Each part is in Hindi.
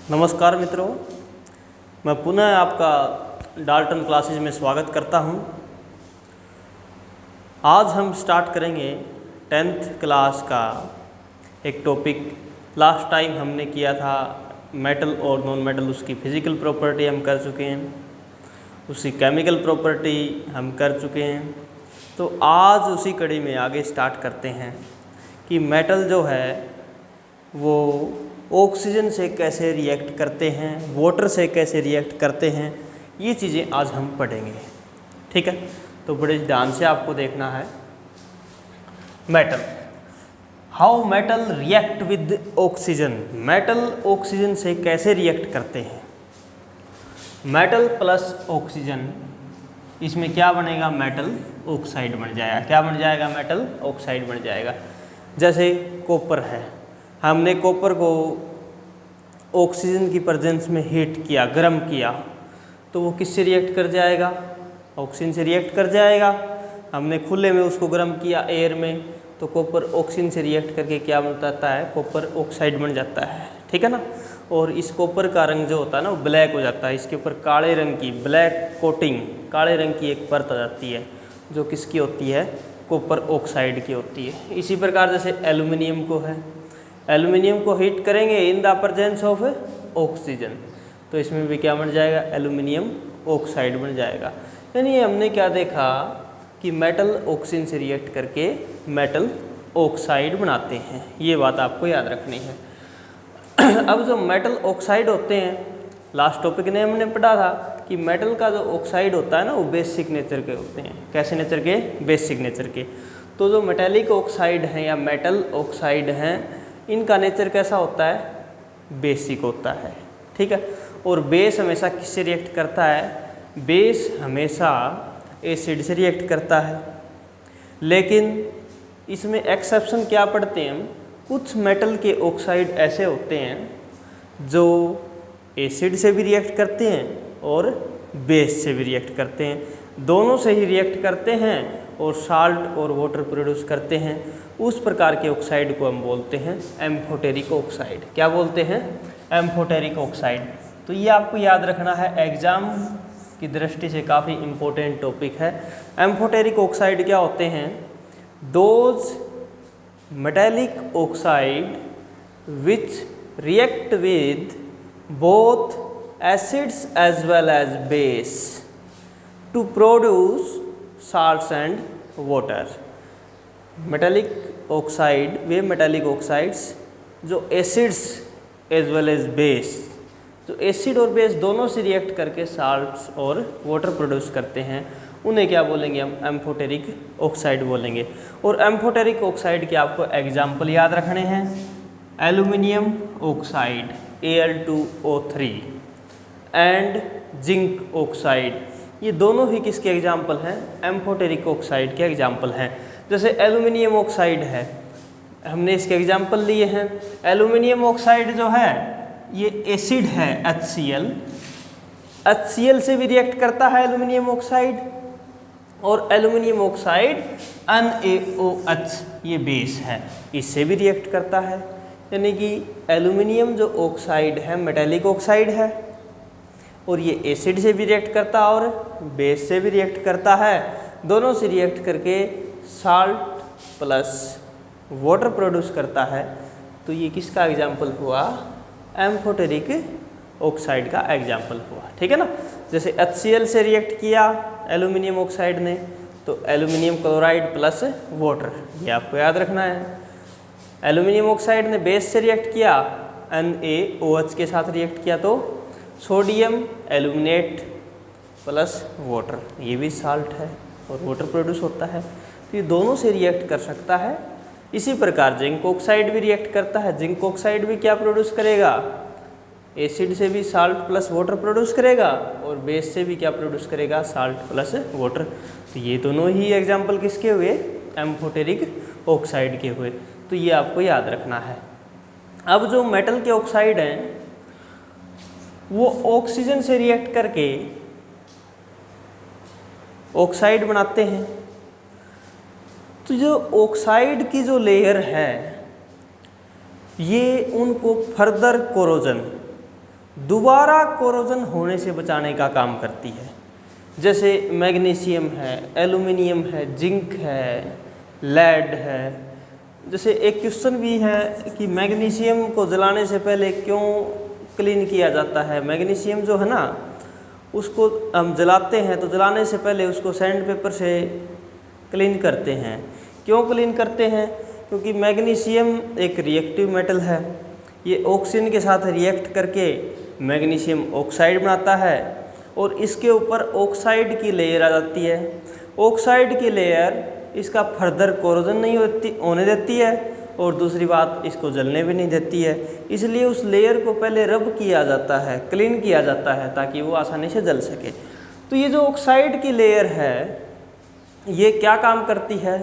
नमस्कार मित्रों, मैं पुनः आपका डाल्टन क्लासेज में स्वागत करता हूं। आज हम स्टार्ट करेंगे 10th क्लास का एक टॉपिक। लास्ट टाइम हमने किया था मेटल और नॉन मेटल, उसकी फिज़िकल प्रॉपर्टी हम कर चुके हैं, उसकी केमिकल प्रॉपर्टी हम कर चुके हैं। तो आज उसी कड़ी में आगे स्टार्ट करते हैं कि मेटल जो है वो ऑक्सीजन से कैसे रिएक्ट करते हैं, वाटर से कैसे रिएक्ट करते हैं, ये चीज़ें आज हम पढ़ेंगे। ठीक है, तो बड़े ध्यान से आपको देखना है। Metal, how metal react with oxygen. Metal oxygen से कैसे रिएक्ट करते हैं। मेटल प्लस ऑक्सीजन, इसमें क्या बनेगा, मेटल ऑक्साइड बन जाएगा। क्या बन जाएगा, मेटल ऑक्साइड बन जाएगा। जैसे कॉपर है, हमने कॉपर को ऑक्सीजन की प्रेजेंस में हीट किया, गर्म किया, तो वो किससे रिएक्ट कर जाएगा, ऑक्सीजन से रिएक्ट कर जाएगा। हमने खुले में उसको गर्म किया एयर में, तो कॉपर ऑक्सीजन से रिएक्ट करके क्या बन जाता है, कॉपर ऑक्साइड बन जाता है। ठीक है ना। और इस कॉपर का रंग जो होता है ना वो ब्लैक हो जाता है। इसके ऊपर काले रंग की ब्लैक कोटिंग, काले रंग की एक परत आ जाती है, जो किसकी होती है, कॉपर ऑक्साइड की होती है। इसी प्रकार जैसे एल्युमिनियम को है, एल्युमिनियम को हीट करेंगे in the presence of oxygen, तो इसमें भी क्या बन जाएगा, एल्युमिनियम ऑक्साइड बन जाएगा। यानी हमने क्या देखा कि मेटल ऑक्सीजन से रिएक्ट करके मेटल ऑक्साइड बनाते हैं। ये बात आपको याद रखनी है। अब जो मेटल ऑक्साइड होते हैं, लास्ट टॉपिक ने हमने पढ़ा था कि मेटल का जो ऑक्साइड होता है ना वो बेसिक नेचर के होते हैं। कैसे नेचर के, बेसिक नेचर के। तो जो मेटेलिक ऑक्साइड हैं या मेटल ऑक्साइड हैं, इनका नेचर कैसा होता है, बेसिक होता है। ठीक है। और बेस हमेशा किससे रिएक्ट करता है, बेस हमेशा एसिड से रिएक्ट करता है। लेकिन इसमें एक्सेप्शन क्या पढ़ते हैं हम, कुछ मेटल के ऑक्साइड ऐसे होते हैं जो एसिड से भी रिएक्ट करते हैं और बेस से भी रिएक्ट करते हैं, दोनों से ही रिएक्ट करते हैं और साल्ट और वाटर प्रोड्यूस करते हैं। उस प्रकार के ऑक्साइड को हम बोलते हैं एम्फोटेरिक ऑक्साइड। क्या बोलते हैं, एम्फोटेरिक ऑक्साइड। तो ये आपको याद रखना है, एग्जाम की दृष्टि से काफ़ी इम्पोर्टेंट टॉपिक है। एम्फोटेरिक ऑक्साइड क्या होते हैं, those metallic oxide which react with both acids as well as base to produce salts and water। Metallic oxide, वे मेटेलिक ऑक्साइड्स जो acids as well as base, जो एसिड और बेस दोनों से रिएक्ट करके साल्ट्स और वाटर प्रोड्यूस करते हैं, उन्हें क्या बोलेंगे, हम एम्फोटेरिक ऑक्साइड बोलेंगे। और एम्फोटेरिक ऑक्साइड के आपको एग्जाम्पल याद रखने हैं, aluminium oxide Al2O3 and zinc oxide. ये दोनों ही किसके एग्जाम्पल हैं, एम्फोटेरिक ऑक्साइड के एग्जाम्पल हैं। जैसे एल्युमिनियम ऑक्साइड है, हमने इसके एग्जाम्पल लिए हैं। एल्युमिनियम ऑक्साइड जो है ये एसिड है HCl, HCl से भी रिएक्ट करता है एल्युमिनियम ऑक्साइड, और एल्युमिनियम ऑक्साइड NaOH ये बेस है, इससे भी रिएक्ट करता है। यानी कि एल्युमिनियम जो ऑक्साइड है मेटेलिक ऑक्साइड है, और ये एसिड से भी रिएक्ट करता है और बेस से भी रिएक्ट करता है, दोनों से रिएक्ट करके साल्ट प्लस वाटर प्रोड्यूस करता है। तो ये किसका एग्जाम्पल हुआ, एम्फोटेरिक ऑक्साइड का एग्जाम्पल हुआ। ठीक है ना। जैसे HCl से रिएक्ट किया एल्युमिनियम ऑक्साइड ने, तो एल्युमिनियम क्लोराइड प्लस वाटर, ये आपको याद रखना है। एल्युमिनियम ऑक्साइड ने बेस से रिएक्ट किया, NaOH के साथ रिएक्ट किया, तो सोडियम एल्यूमिनेट प्लस वाटर, ये भी साल्ट है और वाटर प्रोड्यूस होता है। तो ये दोनों से रिएक्ट कर सकता है। इसी प्रकार जिंक ऑक्साइड भी रिएक्ट करता है। जिंक ऑक्साइड भी क्या प्रोड्यूस करेगा, एसिड से भी साल्ट प्लस वाटर प्रोड्यूस करेगा, और बेस से भी क्या प्रोड्यूस करेगा, साल्ट प्लस वाटर। तो ये दोनों ही एग्जाम्पल किसके हुए, एम्फोटेरिक ऑक्साइड के हुए। तो ये आपको याद रखना है। अब जो मेटल के ऑक्साइड हैं वो ऑक्सीजन से रिएक्ट करके ऑक्साइड बनाते हैं। तो जो ऑक्साइड की जो लेयर है ये उनको फर्दर कोरोजन, दोबारा कोरोजन होने से बचाने का काम करती है। जैसे मैग्नीशियम है, एल्युमिनियम है, जिंक है, लेड है। जैसे एक क्वेश्चन भी है कि मैग्नीशियम को जलाने से पहले क्यों क्लीन किया जाता है। मैग्नीशियम जो है ना, उसको हम जलाते हैं तो जलाने से पहले उसको सैंड पेपर से क्लीन करते हैं। क्यों क्लीन करते हैं? क्योंकि मैग्नीशियम एक रिएक्टिव मेटल है। ये ऑक्सीजन के साथ रिएक्ट करके मैग्नीशियम ऑक्साइड बनाता है और इसके ऊपर ऑक्साइड की लेयर आ जाती है। ऑक्साइड की लेयर इसका फर्दर कोरोजन नहीं होने देती है और दूसरी बात इसको जलने भी नहीं देती है। इसलिए उस लेयर को पहले रब किया जाता है, क्लीन किया जाता है ताकि वो आसानी से जल सके। तो ये जो ऑक्साइड की लेयर है ये क्या काम करती है?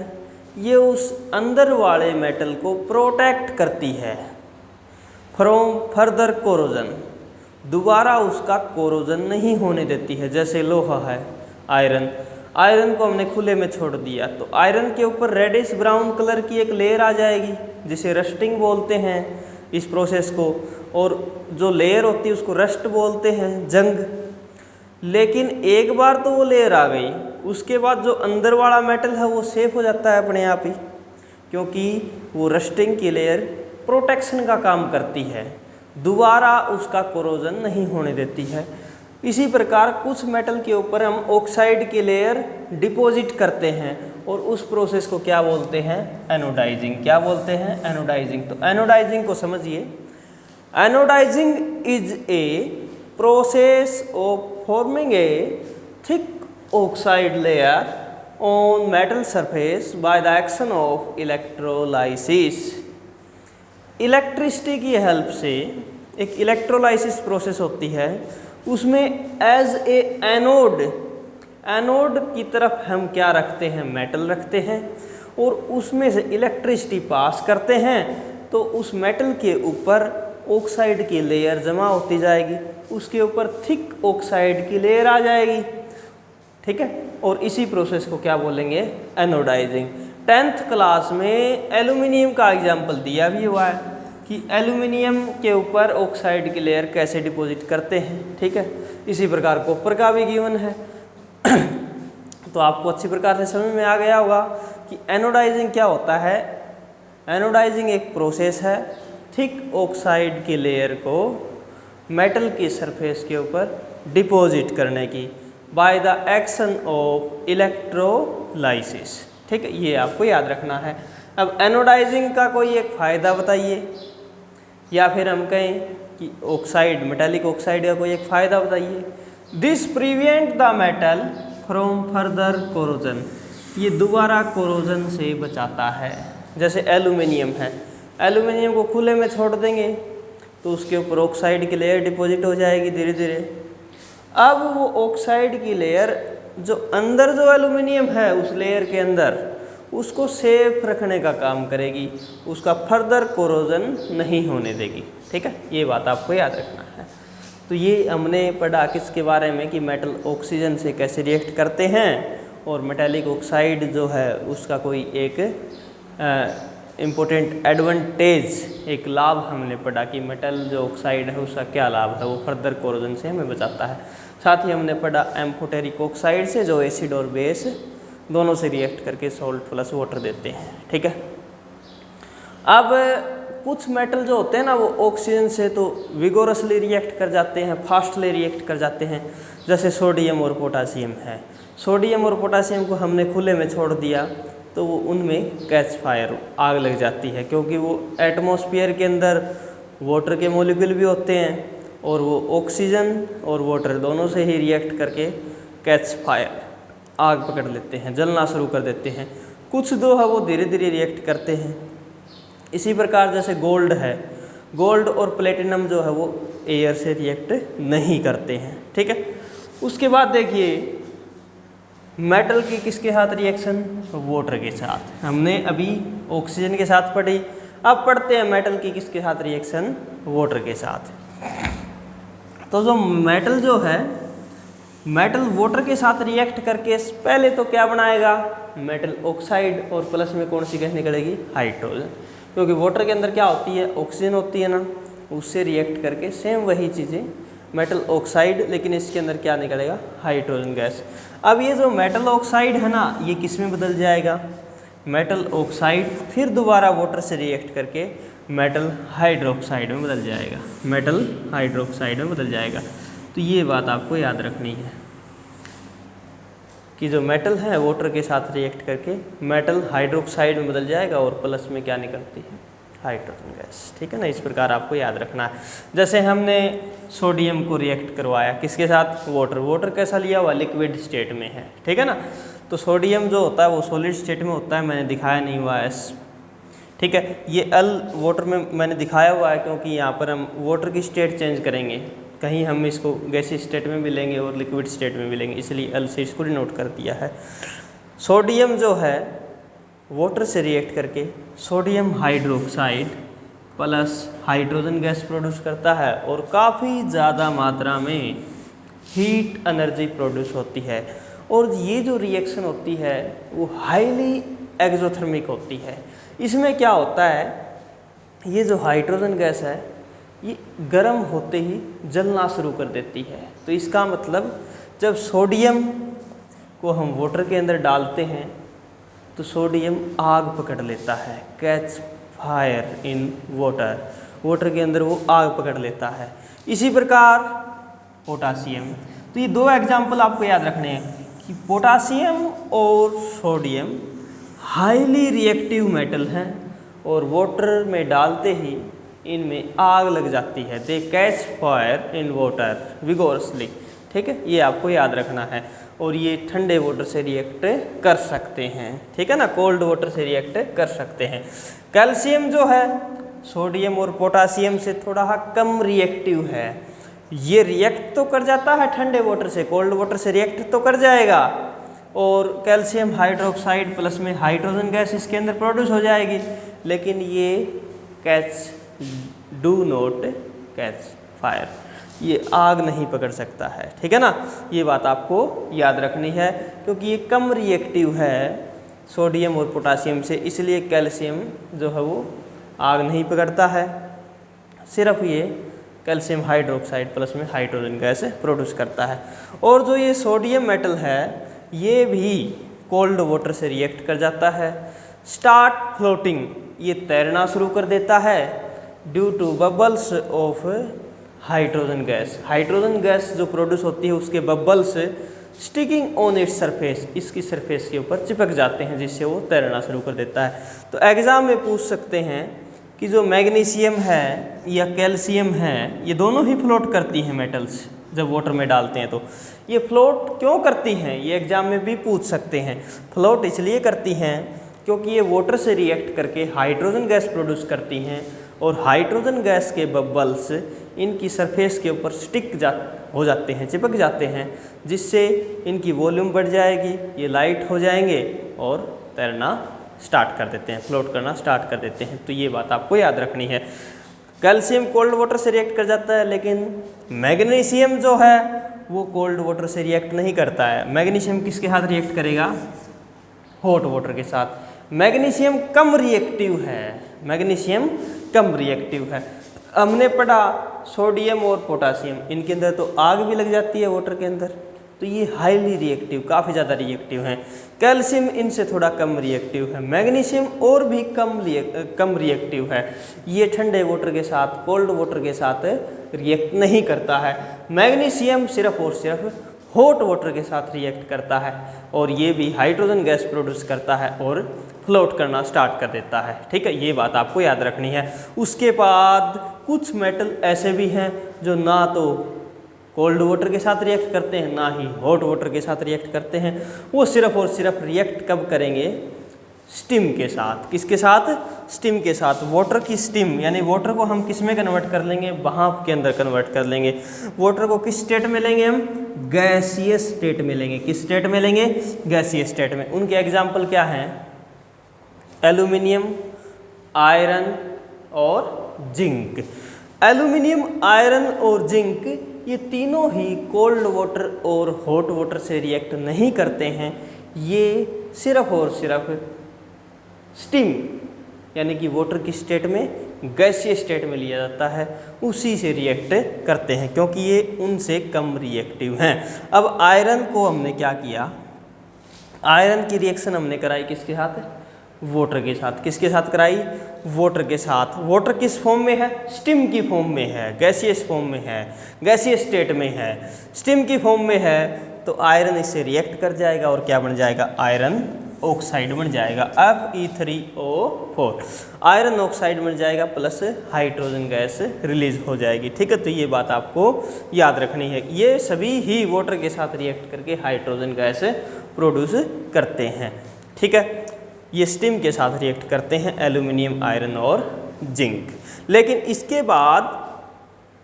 ये उस अंदर वाले मेटल को प्रोटेक्ट करती है फ्रॉम फर्दर कोरोजन, दोबारा उसका कोरोजन नहीं होने देती है। जैसे लोहा है, आयरन, आयरन को हमने खुले में छोड़ दिया तो आयरन के ऊपर रेडिश ब्राउन कलर की एक लेयर आ जाएगी जिसे रस्टिंग बोलते हैं इस प्रोसेस को, और जो लेयर होती है उसको रस्ट बोलते हैं, जंग। लेकिन एक बार तो वो लेयर आ गई, उसके बाद जो अंदर वाला मेटल है वो सेफ हो जाता है अपने आप ही, क्योंकि वो रस्टिंग की लेयर प्रोटेक्शन का काम करती है, दोबारा उसका कोरोजन नहीं होने देती है। इसी प्रकार कुछ मेटल के ऊपर हम ऑक्साइड की लेयर डिपॉजिट करते हैं और उस प्रोसेस को क्या बोलते हैं? एनोडाइजिंग। क्या बोलते हैं? एनोडाइजिंग। तो एनोडाइजिंग को समझिए। Anodising is a process of forming a thick oxide layer on metal surface by the action of electrolysis। Electricity की हेल्प से एक इलेक्ट्रोलाइसिस प्रोसेस होती है, उसमें एज ए एनोड, एनोड की तरफ हम क्या रखते हैं? मेटल रखते हैं और उसमें से इलेक्ट्रिसिटी पास करते हैं तो उस मेटल के ऊपर ऑक्साइड की लेयर जमा होती जाएगी, उसके ऊपर थिक ऑक्साइड की लेयर आ जाएगी। ठीक है, और इसी प्रोसेस को क्या बोलेंगे? एनोडाइजिंग। 10th क्लास में एल्युमिनियम का एग्जाम्पल दिया भी हुआ है कि एल्युमिनियम के ऊपर ऑक्साइड की लेयर कैसे डिपॉजिट करते हैं। ठीक है, इसी प्रकार कॉपर का भी गिवन है। तो आपको अच्छी प्रकार से समझ में आ गया होगा कि एनोडाइजिंग क्या होता है। एनोडाइजिंग एक प्रोसेस है थिक ऑक्साइड की लेयर को मेटल की सरफेस के ऊपर डिपॉजिट करने की, by the action of electrolysis. ठीक है, ये आपको याद रखना है। अब एनोडाइजिंग का कोई एक फ़ायदा बताइए, या फिर हम कहें कि ऑक्साइड, मेटालिक ऑक्साइड का कोई एक फ़ायदा बताइए। This prevent the metal from further corrosion, ये दोबारा कोरोजन से बचाता है। जैसे एल्युमिनियम है, एल्युमिनियम को खुले में छोड़ देंगे तो उसके ऊपर ऑक्साइड की लेयर डिपॉजिट हो जाएगी धीरे धीरे। अब वो ऑक्साइड की लेयर जो अंदर जो एल्युमिनियम है उस लेयर के अंदर, उसको सेफ रखने का काम करेगी, उसका फर्दर कोरोजन नहीं होने देगी। ठीक है, ये बात आपको याद रखना है। तो ये हमने पढ़ा किसके बारे में कि मेटल ऑक्सीजन से कैसे रिएक्ट करते हैं, और मेटालिक ऑक्साइड जो है उसका कोई एक इम्पोर्टेंट एडवांटेज, एक लाभ हमने पढ़ा कि मेटल जो ऑक्साइड है उसका क्या लाभ है, वो फर्दर कोरोजन से हमें बचाता है। साथ ही हमने पढ़ा एम्फोटेरिक ऑक्साइड से जो एसिड और बेस दोनों से रिएक्ट करके सॉल्ट प्लस वाटर देते हैं। ठीक है, अब कुछ मेटल जो होते हैं ना वो ऑक्सीजन से तो विगोरसली रिएक्ट कर जाते हैं, फास्टली रिएक्ट कर जाते हैं। जैसे सोडियम और पोटासियम है, सोडियम और पोटासियम को हमने खुले में छोड़ दिया तो वो उनमें कैच फायर, आग लग जाती है, क्योंकि वो एटमॉस्फेयर के अंदर वाटर के मॉलिक्यूल भी होते हैं और वो ऑक्सीजन और वाटर दोनों से ही रिएक्ट करके कैच फायर, आग पकड़ लेते हैं, जलना शुरू कर देते हैं। कुछ दो है वो धीरे धीरे रिएक्ट करते हैं। इसी प्रकार जैसे गोल्ड है, गोल्ड और प्लेटिनम जो है वो एयर से रिएक्ट नहीं करते हैं। ठीक है, उसके बाद देखिए मेटल की किसके साथ रिएक्शन? वाटर के साथ। हमने अभी ऑक्सीजन के साथ पढ़ी, अब पढ़ते हैं मेटल की किसके साथ रिएक्शन? वाटर के साथ। तो जो मेटल जो है, मेटल वाटर के साथ रिएक्ट करके पहले तो क्या बनाएगा? मेटल ऑक्साइड, और प्लस में कौन सी गैस निकलेगी? हाइड्रोजन। क्योंकि वाटर के अंदर क्या होती है? ऑक्सीजन होती है ना, उससे रिएक्ट करके सेम वही चीज़ें मेटल ऑक्साइड, लेकिन इसके अंदर क्या निकलेगा, हाइड्रोजन गैस। अब ये जो मेटल ऑक्साइड है ना, ये किस में बदल जाएगा, मेटल ऑक्साइड फिर दोबारा वाटर से रिएक्ट करके मेटल हाइड्रोक्साइड में बदल जाएगा, मेटल हाइड्रोक्साइड में बदल जाएगा। तो ये बात आपको याद रखनी है कि जो मेटल है वाटर के साथ रिएक्ट करके मेटल हाइड्रोक्साइड में बदल जाएगा और प्लस में क्या निकलती है, हाइड्रोजन गैस। ठीक है ना, इस प्रकार आपको याद रखना है। जैसे हमने सोडियम को रिएक्ट करवाया किसके साथ, वाटर, वाटर कैसा लिया हुआ, लिक्विड स्टेट में है। ठीक है ना, तो सोडियम जो होता है वो सॉलिड स्टेट में होता है, मैंने दिखाया नहीं हुआ है। ठीक है, ये अल वाटर में मैंने दिखाया हुआ है क्योंकि यहाँ पर हम वाटर की स्टेट चेंज करेंगे, कहीं हम इसको गैसी स्टेट में भी लेंगे और लिक्विड स्टेट में भी लेंगे, इसलिए अल से इसको डिनोट कर दिया है। सोडियम जो है वाटर से रिएक्ट करके sodium hydroxide plus hydrogen gas produce करता है और काफ़ी ज़्यादा मात्रा में हीट एनर्जी प्रोड्यूस होती है। और ये जो रिएक्शन होती है वो हाईली एक्सोथर्मिक होती है। इसमें क्या होता है, ये जो हाइड्रोजन गैस है ये गर्म होते ही जलना शुरू कर देती है। तो इसका मतलब जब सोडियम को हम वाटर के अंदर डालते हैं तो सोडियम आग पकड़ लेता है, catch fire in water, water के अंदर वो आग पकड़ लेता है। इसी प्रकार पोटासियम, तो ये दो एग्जाम्पल आपको याद रखने हैं कि पोटासियम और सोडियम हाईली रिएक्टिव मेटल हैं और वाटर में डालते ही इनमें आग लग जाती है, they catch fire in water vigorously. ठीक है, ये आपको याद रखना है। और ये ठंडे वाटर से रिएक्ट कर सकते हैं। ठीक है ना, कोल्ड वाटर से रिएक्ट कर सकते हैं। कैल्शियम जो है सोडियम और पोटासियम से थोड़ा कम रिएक्टिव है, ये रिएक्ट तो कर जाता है ठंडे वाटर से, कोल्ड वाटर से रिएक्ट तो कर जाएगा और कैल्शियम हाइड्रोक्साइड प्लस में हाइड्रोजन गैस इसके अंदर प्रोड्यूस हो जाएगी, लेकिन ये catch do not catch fire, ये आग नहीं पकड़ सकता है। ठीक है ना, ये बात आपको याद रखनी है क्योंकि ये कम रिएक्टिव है सोडियम और पोटासियम से, इसलिए कैल्शियम जो है वो आग नहीं पकड़ता है, सिर्फ ये कैल्शियम हाइड्रोक्साइड प्लस में हाइड्रोजन गैस प्रोड्यूस करता है। और जो ये सोडियम मेटल है ये भी कोल्ड वाटर से रिएक्ट कर जाता है, स्टार्ट फ्लोटिंग, ये तैरना शुरू कर देता है due to bubbles of hydrogen gas. Hydrogen gas जो प्रोड्यूस होती है उसके bubbles sticking on its surface, इसकी सरफेस के ऊपर चिपक जाते हैं जिससे वो तैरना शुरू कर देता है। तो एग्जाम में पूछ सकते हैं कि जो मैग्नीशियम है या कैल्शियम है ये दोनों ही फ्लोट करती हैं मेटल्स, जब वाटर में डालते हैं तो ये फ्लोट क्यों करती हैं, ये एग्जाम में भी पूछ सकते हैं। फ्लोट इसलिए करती हैं क्योंकि ये वाटर से रिएक्ट करके हाइड्रोजन गैस प्रोड्यूस करती हैं और हाइड्रोजन गैस के बबल्स इनकी सरफेस के ऊपर हो जाते हैं, चिपक जाते हैं, जिससे इनकी वॉल्यूम बढ़ जाएगी, ये लाइट हो जाएंगे और तैरना स्टार्ट कर देते हैं, फ्लोट करना स्टार्ट कर देते हैं। तो ये बात आपको याद रखनी है। कैल्शियम कोल्ड वाटर से रिएक्ट कर जाता है, लेकिन मैग्नीशियम जो है वो कोल्ड वाटर से रिएक्ट नहीं करता है। मैग्नीशियम किसके साथ रिएक्ट करेगा, हॉट वाटर के साथ। मैग्नीशियम कम रिएक्टिव है, मैग्नीशियम कम रिएक्टिव है। हमने पढ़ा सोडियम और पोटासियम, इनके अंदर तो आग भी लग जाती है वाटर के अंदर, तो ये हाईली रिएक्टिव, काफ़ी ज़्यादा रिएक्टिव हैं। कैल्शियम इनसे थोड़ा कम रिएक्टिव है, मैग्नीशियम और भी कम रिएक्टिव है। ये ठंडे वाटर के साथ, कोल्ड वाटर के साथ रिएक्ट नहीं करता है। मैग्नीशियम सिर्फ और सिर्फ हॉट वाटर के साथ रिएक्ट करता है और ये भी हाइड्रोजन गैस प्रोड्यूस करता है और फ्लोट करना स्टार्ट कर देता है। ठीक है, ये बात आपको याद रखनी है। उसके बाद कुछ मेटल ऐसे भी हैं जो ना तो कोल्ड वाटर के साथ रिएक्ट करते हैं ना ही हॉट वाटर के साथ रिएक्ट करते हैं, वो सिर्फ और सिर्फ रिएक्ट कब करेंगे, स्टीम के साथ। किसके साथ, स्टीम के साथ। वाटर की स्टीम, यानी वाटर को हम किस में कन्वर्ट कर लेंगे, भाप के अंदर कन्वर्ट कर लेंगे। वाटर को किस स्टेट में लेंगे हम, गैसियस स्टेट में लेंगे। किस स्टेट में लेंगे, गैसियस स्टेट में। उनके एग्जाम्पल क्या हैं, एल्यूमिनियम, आयरन और जिंक। एल्यूमिनियम, आयरन और जिंक ये तीनों ही कोल्ड वाटर और हॉट वाटर से रिएक्ट नहीं करते हैं, ये सिर्फ और सिर्फ स्टीम यानी कि वाटर की स्टेट में गैसीय स्टेट में लिया जाता है उसी से रिएक्ट करते हैं, क्योंकि ये उनसे कम रिएक्टिव हैं। अब आयरन को हमने क्या किया, आयरन की रिएक्शन हमने कराई किसके साथ, वाटर के साथ। किसके साथ कराई, वाटर के साथ। वाटर किस फॉर्म में है, स्टीम की फॉर्म में है, गैसियस फॉर्म में है, गैसीय स्टेट में है, स्टीम की फॉर्म में है, तो आयरन इससे रिएक्ट कर जाएगा और क्या बन जाएगा, आयरन ऑक्साइड बन जाएगा, Fe3O4 आयरन ऑक्साइड बन जाएगा, प्लस हाइड्रोजन गैस रिलीज हो जाएगी। ठीक है, तो ये बात आपको याद रखनी है। ये सभी ही वाटर के साथ रिएक्ट करके हाइड्रोजन गैस प्रोड्यूस करते हैं। ठीक है, ये स्टीम के साथ रिएक्ट करते हैं, एल्यूमिनियम, आयरन और जिंक। लेकिन इसके बाद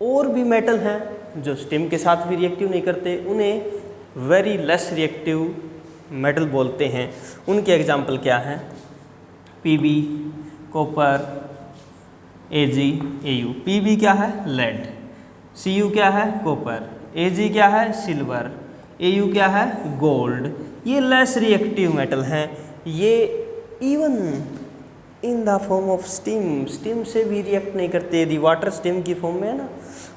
और भी मेटल हैं जो स्टीम के साथ भी रिएक्टिव नहीं करते, उन्हें वेरी लेस रिएक्टिव मेटल बोलते हैं। उनके एग्जाम्पल क्या हैं, Pb, copper, Ag, Au। Pb क्या है, लेड, Cu क्या है, कॉपर, Ag क्या है, सिल्वर, Au क्या है, गोल्ड। ये लेस रिएक्टिव मेटल हैं। ये even in the form of steam, steam से भी रिएक्ट नहीं करते। यदि वाटर स्टीम की फॉर्म में है ना,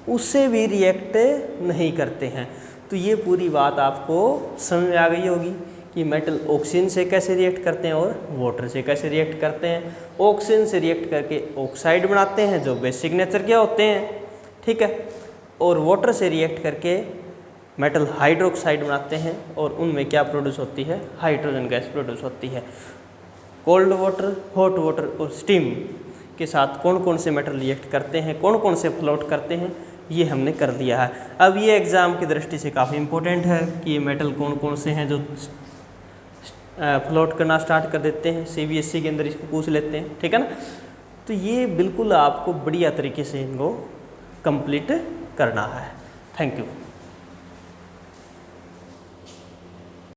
उससे भी रिएक्ट नहीं करते हैं। तो ये पूरी बात आपको समझ में आ गई होगी कि मेटल ऑक्सीजन से कैसे रिएक्ट करते हैं और वाटर से कैसे रिएक्ट करते हैं। ऑक्सीजन से रिएक्ट करके ऑक्साइड बनाते हैं जो बेसिक नेचर के होते हैं, ठीक है, और वाटर से रिएक्ट करके मेटल हाइड्रोक्साइड बनाते हैं और उनमें क्या प्रोड्यूस होती है, हाइड्रोजन गैस प्रोड्यूस होती है। कोल्ड वाटर, हॉट वाटर और स्टीम के साथ कौन कौन से मेटल रिएक्ट करते हैं, कौन कौन से फ्लोट करते हैं, ये हमने कर दिया है। अब ये एग्ज़ाम की दृष्टि से काफ़ी इम्पोर्टेंट है कि ये मेटल कौन कौन से हैं जो फ्लोट करना स्टार्ट कर देते हैं। CBSE के अंदर इसको पूछ लेते हैं, ठीक है ना। तो ये बिल्कुल आपको बढ़िया तरीके से इनको कंप्लीट करना है। Thank you.